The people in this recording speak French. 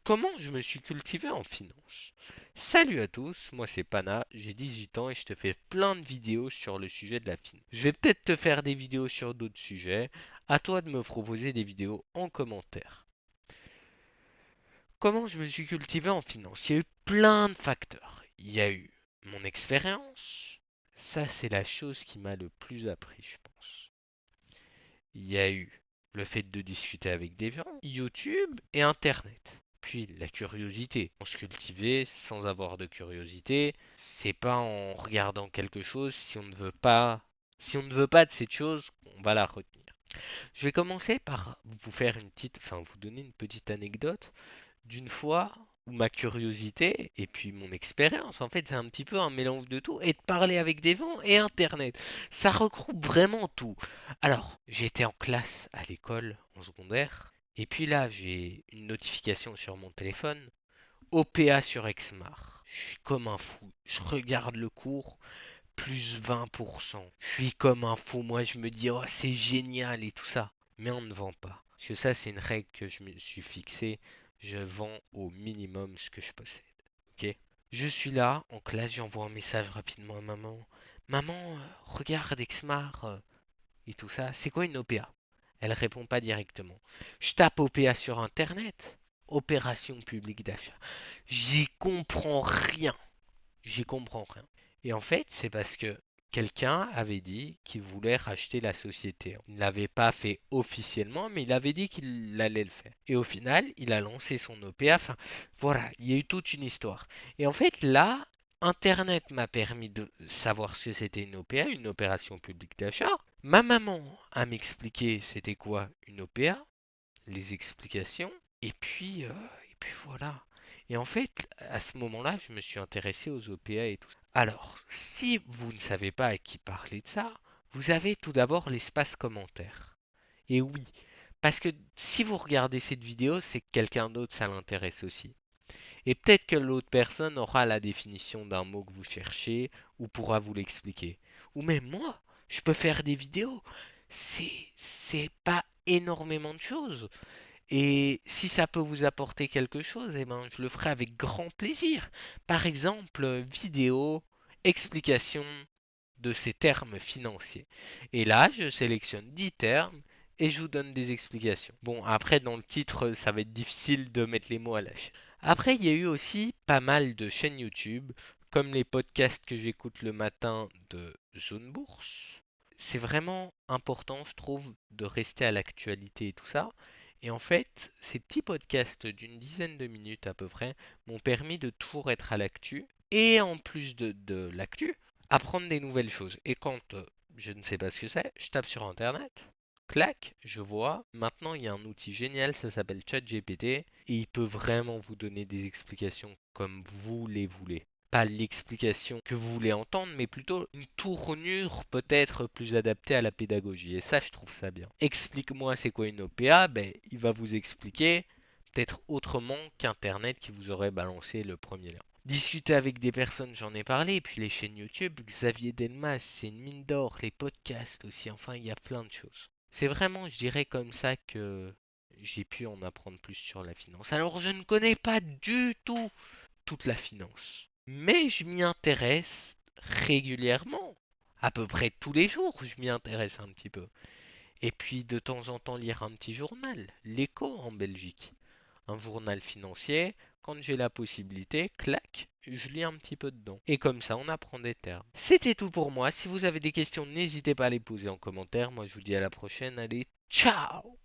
Comment je me suis cultivé en finance? Salut à tous, moi c'est Pana, j'ai 18 ans et je te fais plein de vidéos sur le sujet de la finance. Je vais peut-être te faire des vidéos sur d'autres sujets, à toi de me proposer des vidéos en commentaire. Comment je me suis cultivé en finance? Il y a eu plein de facteurs. Il y a eu mon expérience, ça c'est la chose qui m'a le plus appris je pense. Il y a eu le fait de discuter avec des gens, YouTube et Internet. Puis la curiosité. On se cultiver sans avoir de curiosité, c'est pas en regardant quelque chose si on ne veut pas de cette chose, on va la retenir. Je vais commencer par vous donner une petite anecdote d'une fois où ma curiosité et puis mon expérience, en fait, c'est un petit peu un mélange de tout et de parler avec des gens et Internet. Ça regroupe vraiment tout. Alors, j'étais en classe à l'école en secondaire et puis là, j'ai une notification sur mon téléphone. OPA sur Exmar. Je suis comme un fou. Je regarde le cours, plus 20%. Je suis comme un fou. Moi, je me dis, oh, c'est génial et tout ça. Mais on ne vend pas. Parce que ça, c'est une règle que je me suis fixée. Je vends au minimum ce que je possède. Ok? Je suis là, en classe, j'envoie un message rapidement à maman. Maman, regarde Exmar et tout ça. C'est quoi une OPA? Elle répond pas directement. Je tape OPA sur Internet. Opération publique d'achat. J'y comprends rien. J'y comprends rien. Et en fait, c'est parce que quelqu'un avait dit qu'il voulait racheter la société. Il ne l'avait pas fait officiellement, mais il avait dit qu'il allait le faire. Et au final, il a lancé son OPA. Enfin, voilà, il y a eu toute une histoire. Et en fait, là, Internet m'a permis de savoir ce que c'était une OPA, une opération publique d'achat. Ma maman a m'expliqué c'était quoi une OPA, les explications, et puis voilà. Et en fait, à ce moment-là, je me suis intéressé aux OPA et tout. Alors, si vous ne savez pas à qui parler de ça, vous avez tout d'abord l'espace commentaire. Et oui, parce que si vous regardez cette vidéo, c'est que quelqu'un d'autre, ça l'intéresse aussi. Et peut-être que l'autre personne aura la définition d'un mot que vous cherchez ou pourra vous l'expliquer. Ou même moi, je peux faire des vidéos. C'est pas énormément de choses. Et si ça peut vous apporter quelque chose, eh ben, je le ferai avec grand plaisir. Par exemple, vidéo, explication de ces termes financiers. Et là, je sélectionne 10 termes et je vous donne des explications. Bon, après, dans le titre, ça va être difficile de mettre les mots à la chaîne. Après, il y a eu aussi pas mal de chaînes YouTube, comme les podcasts que j'écoute le matin de Zone Bourse. C'est vraiment important, je trouve, de rester à l'actualité et tout ça. Et en fait, ces petits podcasts d'une dizaine de minutes à peu près m'ont permis de toujours être à l'actu. Et en plus de l'actu, apprendre des nouvelles choses. Et quand je ne sais pas ce que c'est, je tape sur Internet. Clac, je vois. Maintenant, il y a un outil génial, ça s'appelle ChatGPT. Et il peut vraiment vous donner des explications comme vous les voulez. Pas l'explication que vous voulez entendre, mais plutôt une tournure peut-être plus adaptée à la pédagogie. Et ça, je trouve ça bien. Explique-moi c'est quoi une OPA, ben, il va vous expliquer peut-être autrement qu'Internet qui vous aurait balancé le premier lien. Discuter avec des personnes, j'en ai parlé, et puis les chaînes YouTube, Xavier Delmas, c'est une mine d'or, les podcasts aussi, enfin il y a plein de choses. C'est vraiment, je dirais comme ça que j'ai pu en apprendre plus sur la finance. Alors je ne connais pas du tout toute la finance. Mais je m'y intéresse régulièrement. À peu près tous les jours, je m'y intéresse un petit peu. Et puis de temps en temps lire un petit journal, l'Écho en Belgique. Un journal financier, quand j'ai la possibilité, clac, je lis un petit peu dedans. Et comme ça, on apprend des termes. C'était tout pour moi. Si vous avez des questions, n'hésitez pas à les poser en commentaire. Moi, je vous dis à la prochaine. Allez, ciao!